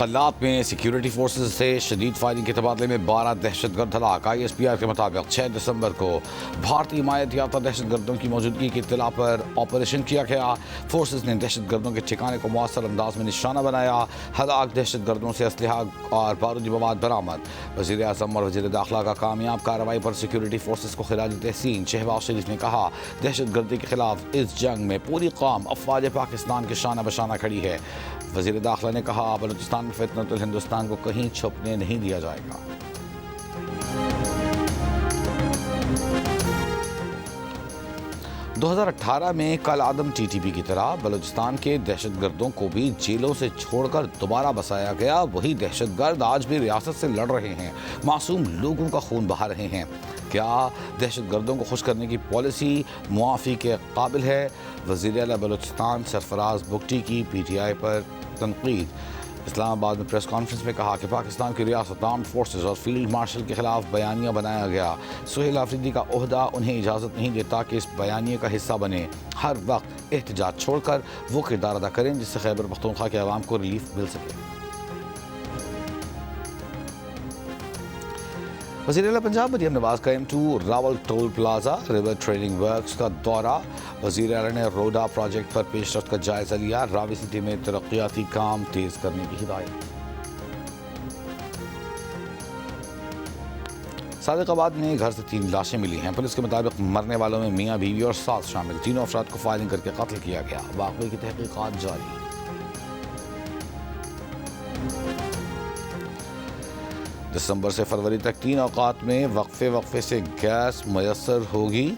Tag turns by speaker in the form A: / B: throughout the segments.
A: कल्लात में security forces से शदीद फायरिंग के तबादले में 12 दहशतगर्द हलाक। ISPR के मुताबिक 6 दिसंबर को भारतीय हिमायत याफ्ता दहशतगर्दों की मौजूदगी की इत्तला पर ऑपरेशन किया गया। फोर्सेज ने दहशतगर्दों के ठिकाने को मौसर अंदाज में निशाना बनाया। हलाक दहशतगर्दों से असलहा और बारूदी मवाद बरामद। वज़ीर आज़म और वज़ीर दाखिला का कामयाब कार्रवाई पर सिक्योरिटी फोर्सेज को खिराज तहसीन। शहबाज शरीफ ने कहा, दहशतगर्दी के खिलाफ इस जंग में पूरी कौम अफवाज पाकिस्तान के शाना बशाना खड़ी है। वज़ीर दाखिला ने कहा, बलूचिस्तान में फितनतुल हिंदुस्तान को कहीं छुपने नहीं दिया जाएगा। दो 2018 में कल आदम TTP की तरह बलूचिस्तान के दहशतगर्दों को भी जेलों से छोड़कर दोबारा बसाया गया। वही दहशतगर्द आज भी रियासत से लड़ रहे हैं, मासूम लोगों का खून बहा रहे हैं। क्या दहशतगर्दों को खुश करने की पॉलिसी मुआफ़ी के काबिल है? वज़ीर आला बलूचिस्तान सरफराज बुगटी की PTI पर तनकीद। इस्लामाबाद में प्रेस कॉन्फ्रेंस में कहा कि पाकिस्तान की रियासत आर्म्ड फोर्सेस और फील्ड मार्शल के खिलाफ बयानिया बनाया गया। सुहेल आफरीदी का ओहदा उन्हें इजाज़त नहीं देता कि इस बयानिए का हिस्सा बने। हर वक्त एहतजाज छोड़कर वो किरदार अदा करें जिससे खैबर पख्तूनख्वा के अवाम को रिलीफ मिल सके। वज़ीर आला पंजाब मरियम नवाज का M2 Rawal toll plaza river training works का दौरा। वज़ीर आला ने रोडा प्रोजेक्ट पर पेशरफ्त का जायजा लिया। रावी सिटी में तरक्याती काम तेज करने की हिदायत। सादिकाबाद में घर से 3 लाशें मिली हैं। पुलिस के मुताबिक मरने वालों में मियाँ बीवी और सास शामिल। तीनों अफराद को फायरिंग करके कत्ल किया गया। वाक़ये की तहकीकात जारी। दिसंबर से फरवरी तक 3 औकात में वक्फे से गैस मैसर होगी।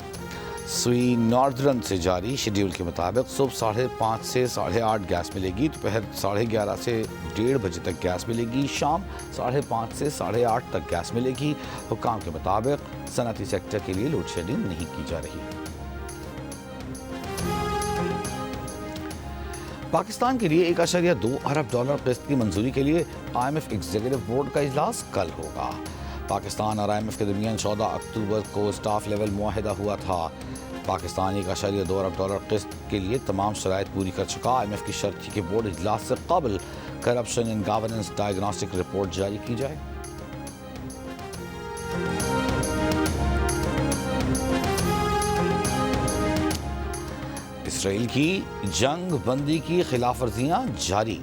A: सुई नॉर्दर्न से जारी शेड्यूल के मुताबिक सुबह 5:30 से 8:30 गैस मिलेगी। दोपहर 11:30 से 1:30 बजे तक गैस मिलेगी। शाम 5:30 से 8:30 तक गैस मिलेगी। हुक्काम के मुताबिक सनअती सेक्टर के लिए लोड शेडिंग नहीं की जा रही। पाकिस्तान के लिए $1.2 अरब किस्त की मंजूरी के लिए IMF एग्जीक्यूटिव बोर्ड का इजलास कल होगा। पाकिस्तान और IMF के दरमियान 14 अक्टूबर को स्टाफ लेवल मुआहिदा हुआ था। पाकिस्तान $1.2 अरब किस्त के लिए तमाम शराइत पूरी कर चुका। IMF की शर्त थी कि बोर्ड इजलास से कबल corruption in governance diagnostic report जारी की जाए। इसराइल की जंग बंदी की खिलाफ वर्जियाँ जारी।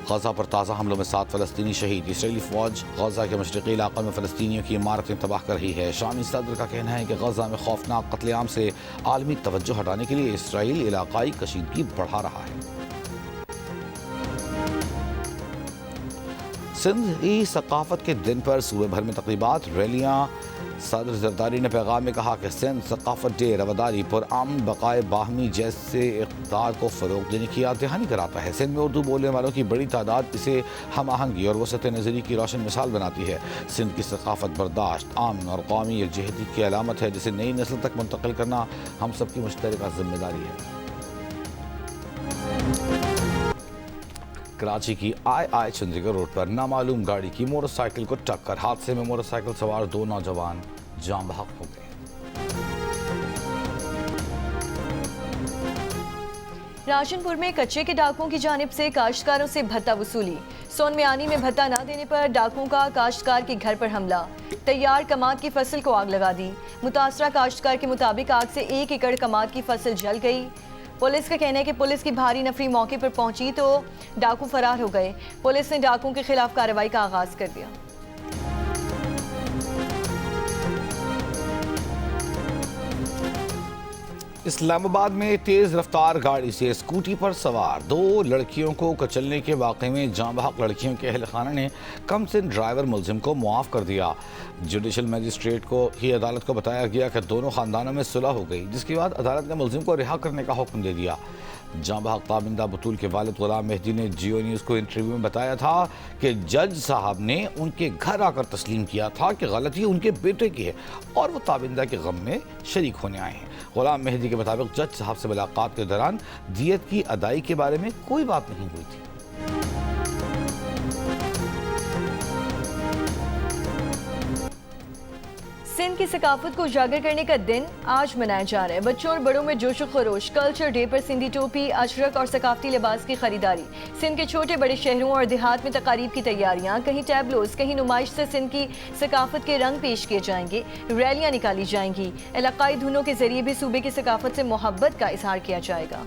A: गजा पर ताज़ा हमलों में 7 फ़लस्तीनी शहीद। इसराइली फ़ौज गजा के मशरक़ी इलाक़े में फ़लस्तीनियों की इमारतें तबाह कर रही है। शामी सदर का कहना है कि गजा में खौफनाक कत्लेआम से आलमी तवज्जो हटाने के लिए इसराइल इलाक़ाई कशीदगी बढ़ा रहा है। सिंध की सकाफत के दिन पर सूबे भर में तक़रीबात, रैलियाँ। सदर जरदारी ने पैगाम में कहा कि सिंध सकाफत डे रवादारी पुरअमन बकाए बाहमी जैसे इक़दार को फ़रोग़ देने की याद दहानी कराता है। सिंध में उर्दू बोलने वालों की बड़ी तादाद इसे हम आहंगी और वसत नज़री की रोशन मिसाल बनाती है। सिंध की सकाफत बर्दाश्त, अमन और कौमी यकजहती की अलामत है, जिसे नई नस्ल तक मुंतकिल करना हम सब की मुश्तरका ज़िम्मेदारी है। कराची की आई चंद्रिका रोड पर नामालूम गाड़ी की मोटरसाइकिल को टक्कर। हादसे में मोटरसाइकिल सवार 2 नौजवान जान बहक हो गए।
B: राशनपुर में कच्चे के डाकुओं की जानिब से काश्तकारों से भत्ता वसूली। सोन मियानी में भत्ता न देने पर डाकुओं का काश्तकार के घर पर हमला। तैयार कमाद की फसल को आग लगा दी। मुतासरा काश्तकार के मुताबिक आग से 1 एकड़ कमाद की फसल जल गई। पुलिस का कहना है कि पुलिस की भारी नफरी मौके पर पहुंची तो डाकू फरार हो गए। पुलिस ने डाकुओं के खिलाफ कार्रवाई का आगाज कर दिया।
A: इस्लामाबाद में तेज रफ्तार गाड़ी से स्कूटी पर सवार 2 लड़कियों को कुचलने के वाक़े में जाँ बहक लड़कियों के अहल खाना ने कम सिन ड्राइवर मुलजिम को मुआफ़ कर दिया। जुडिशल मजिस्ट्रेट को ही अदालत को बताया गया कि दोनों ख़ानदानों में सुलह हो गई, जिसके बाद अदालत ने मुलजिम को रिहा करने का हुक्म दे दिया। जाँ बहक ताबिंदा बतूल के वालिद गुलाम मेहदी ने जियो न्यूज़ को इंटरव्यू में बताया था कि जज साहब ने उनके घर आकर तस्लीम किया था कि गलती उनके बेटे की है और वो ताबिंदा के गम में शरीक होने आए हैं। गुलाम मेहदी के मुताबिक जज साहब से मुलाकात के दौरान दियत की अदाई के बारे में कोई बात नहीं हुई थी।
B: सिंध की सकाफत को उजागर करने का दिन आज मनाया जा रहा है। बच्चों और बड़ों में जोश खरोश। कल्चर डे पर सिंधी टोपी, अजरक और सकाफती लिबास की खरीदारी। सिंध के छोटे बड़े शहरों और देहात में तकारीब की तैयारियां। कहीं टैबलोज, कहीं नुमाइश से सिंध की सकाफत के रंग पेश किए जाएंगे। रैलियां निकाली जाएंगी। इलाकाई धुनों के जरिए भी सूबे की सकाफत से मोहब्बत का इजहार किया जाएगा।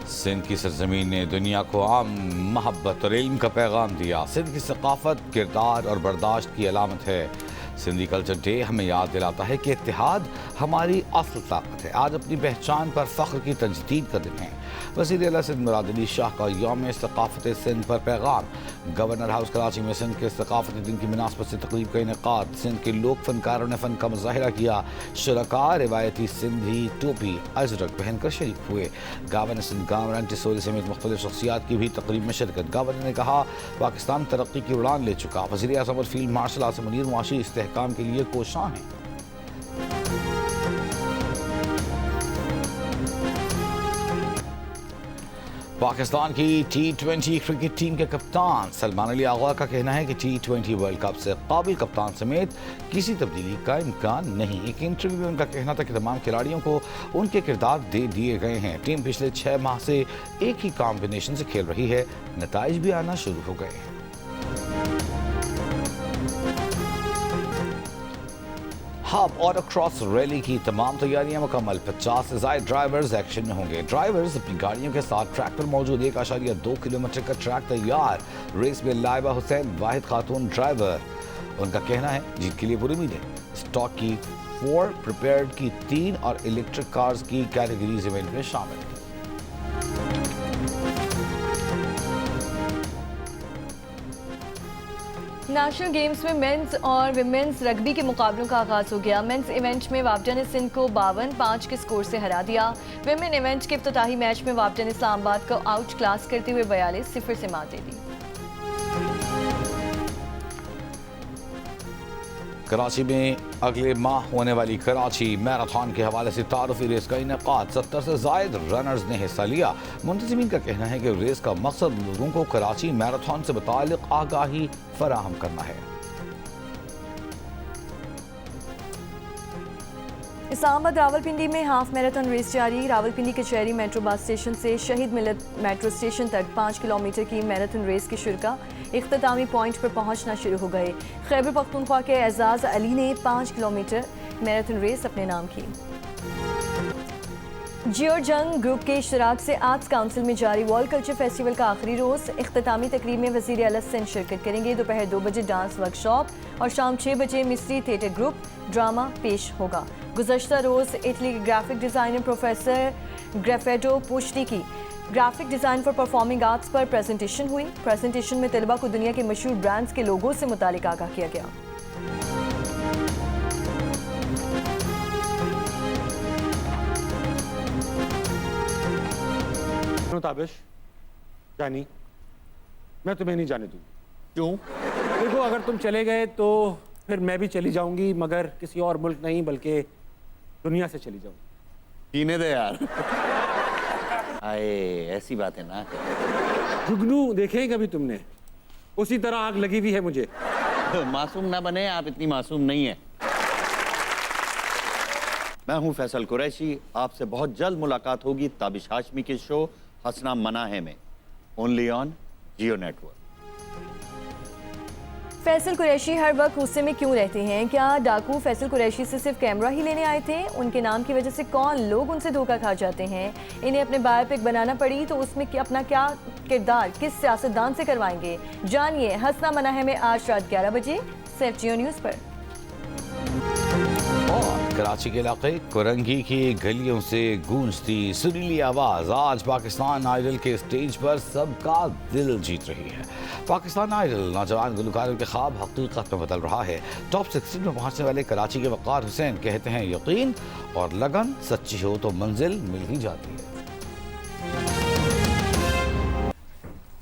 A: सिंध की सरजमीन ने दुनिया को आम मोहब्बत और इल्म का पैगाम दिया। सिंध की सकाफत, किरदार और बर्दाश्त की अलामत है। सिंधी कल्चर डे हमें याद दिलाता है कि इत्तेहाद हमारी असल ताकत है। आज अपनी पहचान पर फ़ख्र की तजदीद का दिन है। वज़ीर आला सिंध मुराद अली शाह का यौम सकाफ़त सिंध पर पैगाम। गवर्नर हाउस कराची में सिंध के सकाफ़ती दिन की मुनासबत से तकरीब का इनेकाद। सिंध के लोक फनकारों ने फ़न का मुजाहिरा किया। शुरका रिवायती सिंधी टोपी अजरक पहनकर शरीक हुए। गवर्नर सिंध गामरान टिसोली समेत मुख्तलिफ शख्सियात की भी तकरीब में शिरकत। गवर्नर ने कहा, पाकिस्तान तरक्की की उड़ान ले चुका। वज़ीर आज़म और फील्ड मार्शल आसिम मुनीर मुआशी इस्तेहकाम के लिए कोशां हैं। पाकिस्तान की T20 क्रिकेट टीम के कप्तान सलमान अली आगा का कहना है कि T20 वर्ल्ड कप से काबिल कप्तान समेत किसी तब्दीली का इम्कान नहीं। एक इंटरव्यू में उनका कहना था कि तमाम खिलाड़ियों को उनके किरदार दे दिए गए हैं। टीम पिछले 6 माह से एक ही कॉम्बिनेशन से खेल रही है। नताइज भी आना शुरू हो गए हैं। हब और क्रॉस रैली की तमाम तैयारियां मुकम्मल। 50 से ज़ायद ड्राइवर्स एक्शन में होंगे। ड्राइवर्स अपनी गाड़ियों के साथ ट्रैक पर मौजूद 1.2 किलोमीटर का ट्रैक तैयार। रेस में लाइबा हुसैन वाहिद खातून ड्राइवर। उनका कहना है जीत के लिए पूरी उम्मीद है। स्टॉक की 4, प्रिपेयर्ड की 3 और इलेक्ट्रिक कार्स की कैटेगरीज इवेंट में शामिल है।
B: नेशनल गेम्स में मेंस और विमेंस रग्बी के मुकाबलों का आगाज हो गया। मेंस इवेंट में वापडा ने सिंध को 52-5 के स्कोर से हरा दिया। विमेन इवेंट के इफ्तिताही मैच में वापडा ने इस्लामाबाद को आउट क्लास करते हुए 42-0 से मात दे दी।
A: कराची में अगले माह होने वाली कराची मैराथन के हवाले से तारुफी रेस का इनेकाद। 70 से ज़ायद रनर्स ने हिस्सा लिया। मुंतज़िमीन का कहना है कि रेस का मकसद लोगों को कराची मैराथन से मुताल्लिक़ आगाही फराहम करना है।
B: इस्लामाबाद रावलपिंडी में हाफ मैराथन रेस जारी। रावलपिंडी के शहरी मेट्रो बस स्टेशन से शहीद मिलत मेट्रो स्टेशन तक 5 किलोमीटर की मैराथन रेस के शुरका इख्तितामी पॉइंट पर पहुंचना शुरू हो गए। खैबर पख्तूनख्वा के एजाज अली ने 5 किलोमीटर मैराथन रेस अपने नाम की। जियो जंग ग्रुप के इश्तराक से आर्ट्स काउंसिल में जारी वर्ल्ड कल्चर फेस्टिवल का आखिरी रोज। इख्तितामी तकरीब में वज़ीर आला सिंध शिरकत करेंगे। दोपहर 2 बजे डांस वर्कशॉप और शाम 6 बजे मिस्री थिएटर ग्रुप ड्रामा पेश होगा। गुज़श्ता रोज़ इटली के ग्राफिक डिज़ाइनर प्रोफेसर ग्रेफेडो पुश्ती की graphic design for performing arts पर प्रेजेंटेशन हुई। प्रेजेंटेशन में तलबा को दुनिया के मशहूर ब्रांड्स के लोगों से मुतालिक आगाह किया गया।
C: ताबिश जानी, मैं तुम्हें नहीं जाने दूँ। क्यों? देखो, अगर तुम चले गए तो फिर मैं भी चली जाऊंगी, मगर किसी और मुल्क नहीं बल्कि दुनिया से चली जाऊंगी।
D: पीने दे यार। आए, ऐसी बात है ना।
C: जुगनू देखे कभी तुमने? उसी तरह आग लगी हुई है मुझे।
D: मासूम ना बने, आप इतनी मासूम नहीं है। मैं हूं फैसल कुरैशी। आपसे बहुत जल्द मुलाकात होगी ताबिश हाशमी के शो हंसना मना है में, only on Jio network.
B: Faisal Qureshi हर वक्त गुस्से में क्यों रहते हैं? क्या डाकू फैसल कुरैशी से सिर्फ कैमरा ही लेने आए थे? उनके नाम की वजह से कौन लोग उनसे धोखा खा जाते हैं? इन्हें अपने बायोपिक बनाना पड़ी तो उसमें अपना क्या किरदार किस सियासतदान से करवाएंगे? जानिए हंसना मना है में आज रात 11 बजे सिर्फ जियो न्यूज़ पर।
A: कराची के इलाके कोरंगी की गलियों से गूंजती सुरीली आवाज़ आज पाकिस्तान आइडल के स्टेज पर सबका दिल जीत रही है। पाकिस्तान आइडल नौजवान गुलकारों के ख्वाब हकीकत में बदल रहा है। टॉप 16 में पहुंचने वाले कराची के वक़ार हुसैन कहते हैं यकीन और लगन सच्ची हो तो मंजिल मिल ही जाती है।